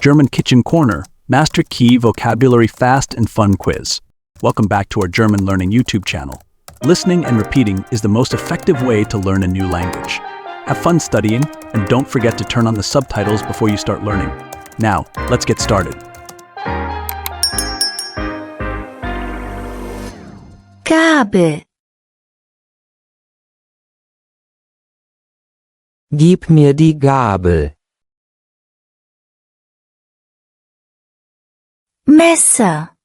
German Kitchen Corner, Master Key Vocabulary Fast and Fun Quiz. Welcome back to our German Learning YouTube channel. Listening and repeating is the most effective way to learn a new language. Have fun studying, and don't forget to turn on the subtitles before you start learning. Now, let's get started. Gabel. Gib mir die Gabel. Messer.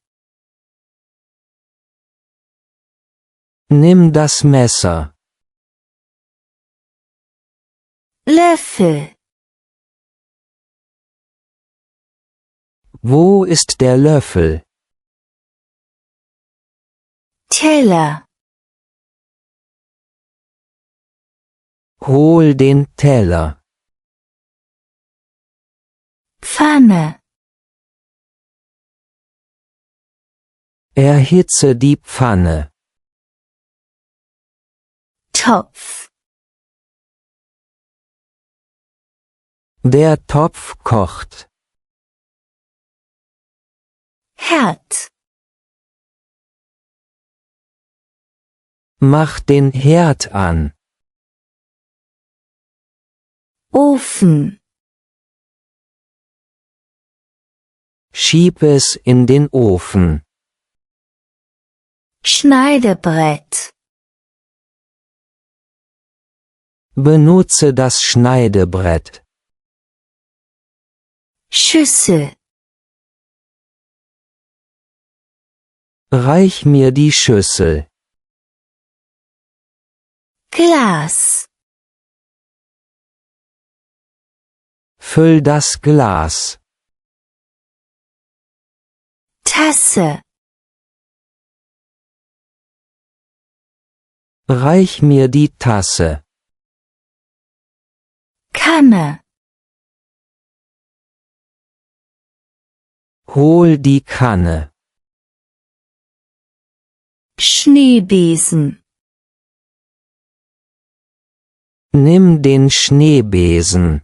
Nimm das Messer. Löffel. Wo ist der Löffel? Teller. Hol den Teller. Pfanne. Erhitze die Pfanne. Topf. Der Topf kocht. Herd. Mach den Herd an. Ofen. Schieb es in den Ofen. Schneidebrett. Benutze das Schneidebrett. Schüssel. Reich mir die Schüssel. Glas. Füll das Glas. Tasse. Reich mir die Tasse. Kanne. Hol die Kanne. Schneebesen. Nimm den Schneebesen.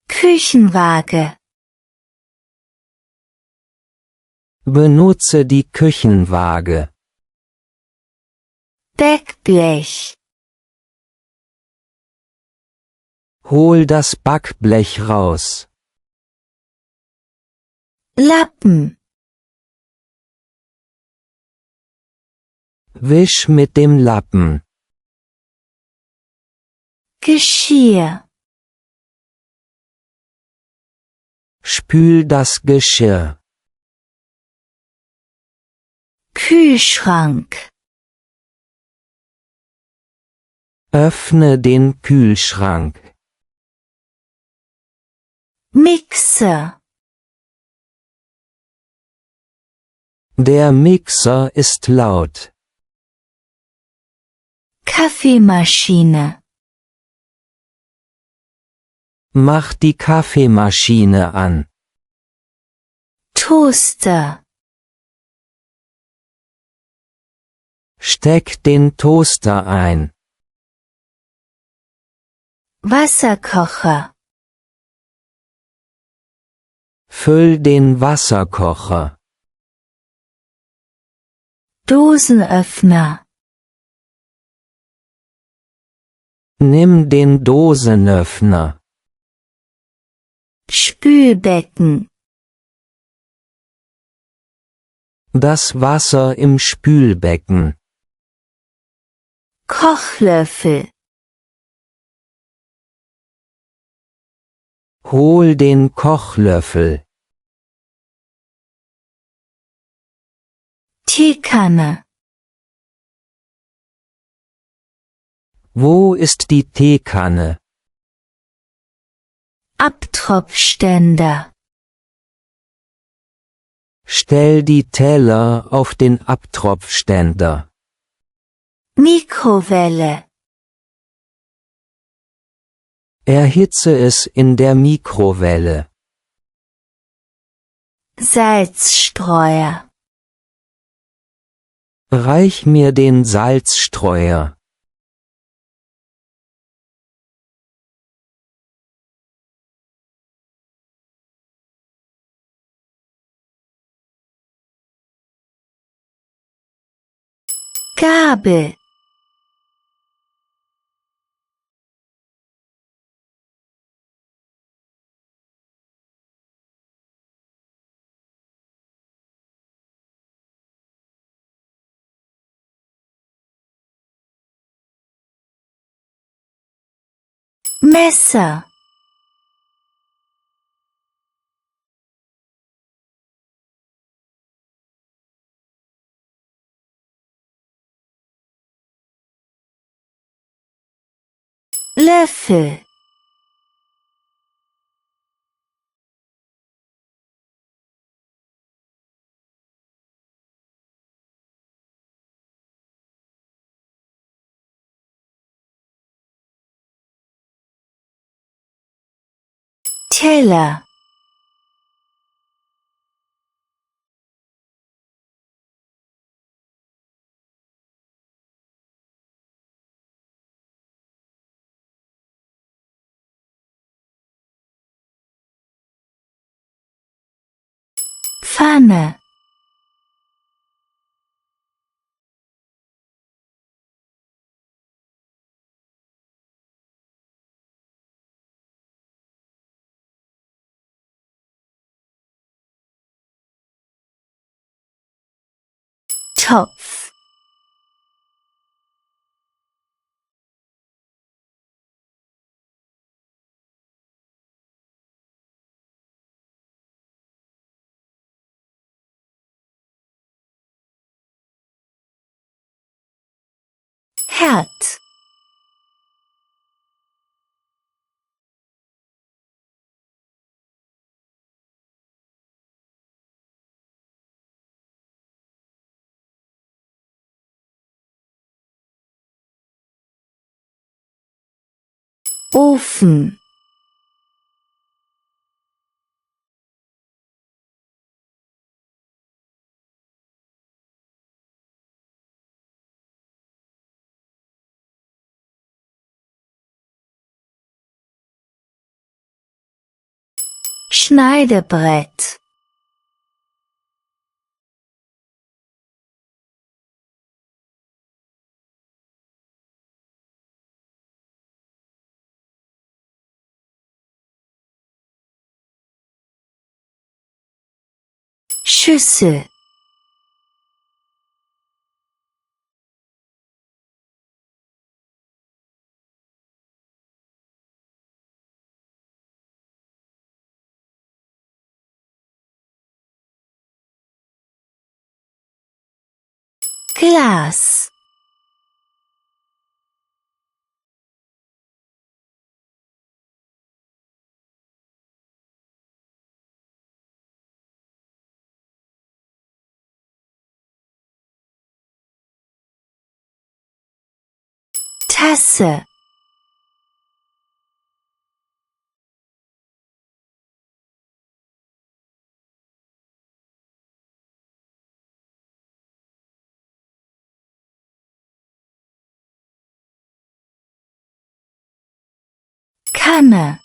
Küchenwaage. Benutze die Küchenwaage. Backblech. Hol das Backblech raus. Lappen. Wisch mit dem Lappen. Geschirr. Spül das Geschirr. Kühlschrank. Öffne den Kühlschrank. Mixer. Der Mixer ist laut. Kaffeemaschine. Mach die Kaffeemaschine an. Toaster. Steck den Toaster ein. Wasserkocher. Füll den Wasserkocher. Dosenöffner. Nimm den Dosenöffner. Spülbecken. Das Wasser im Spülbecken. Kochlöffel. Hol den Kochlöffel. Teekanne. Wo ist die Teekanne? Abtropfständer. Stell die Teller auf den Abtropfständer. Mikrowelle. Erhitze es in der Mikrowelle. Salzstreuer. Reich mir den Salzstreuer. Gabel, Messer, Löffel, Teller, Pfanne, Topf, Herd, Ofen, Schneidebrett, Schüssel, Glas, Tasse, Kanne,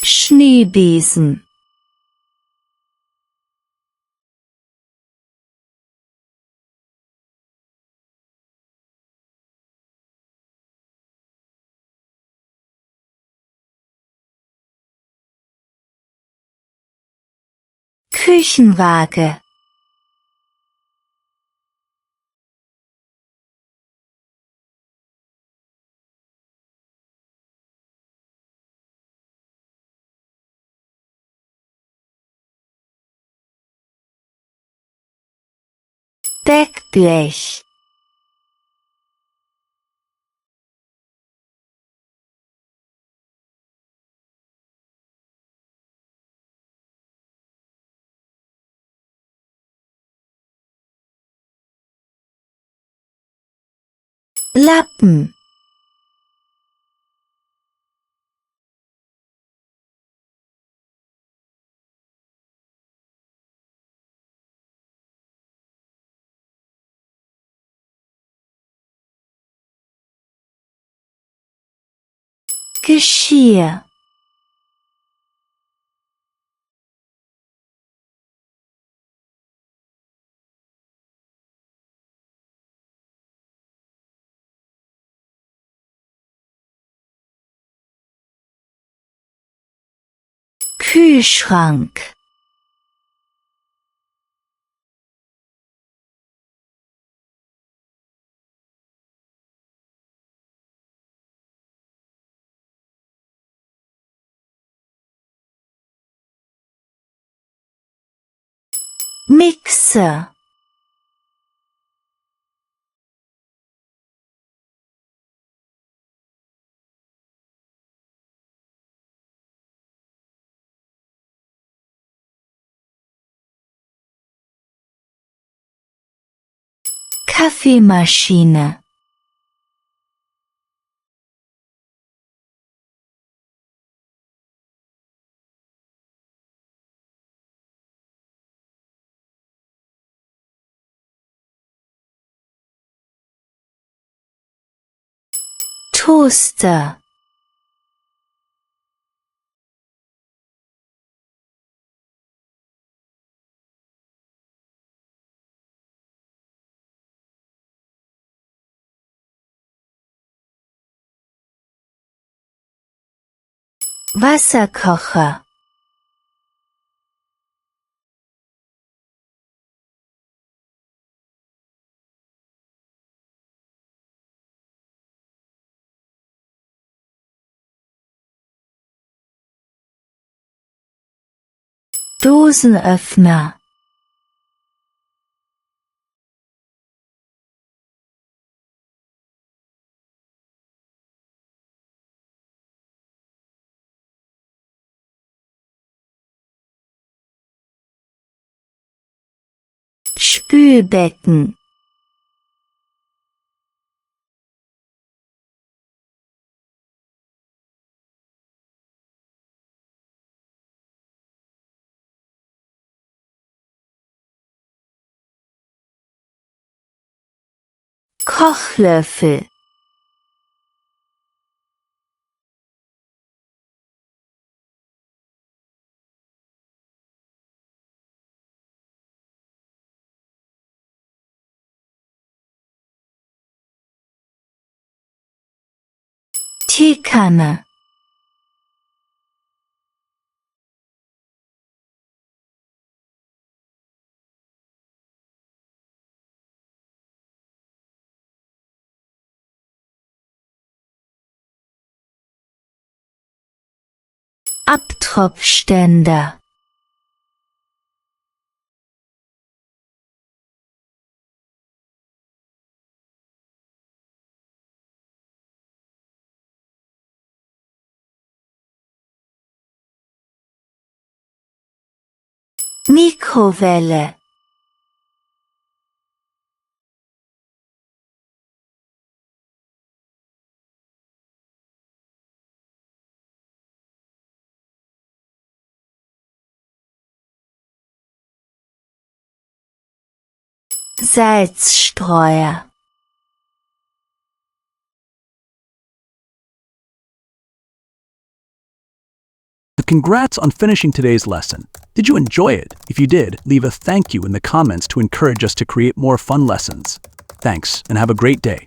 Schneebesen, Küchenwaage, Deckblech, Lappen, Geschirr. Kühlschrank. Mixer. Kaffeemaschine. Toaster. Wasserkocher. Dosenöffner. Spülbecken. Kochlöffel. Teekanne. Abtropfständer. Mikrowelle. Salzstreuer. Congrats on finishing today's lesson. Did you enjoy it? If you did, leave a thank you in the comments to encourage us to create more fun lessons. Thanks, and have a great day.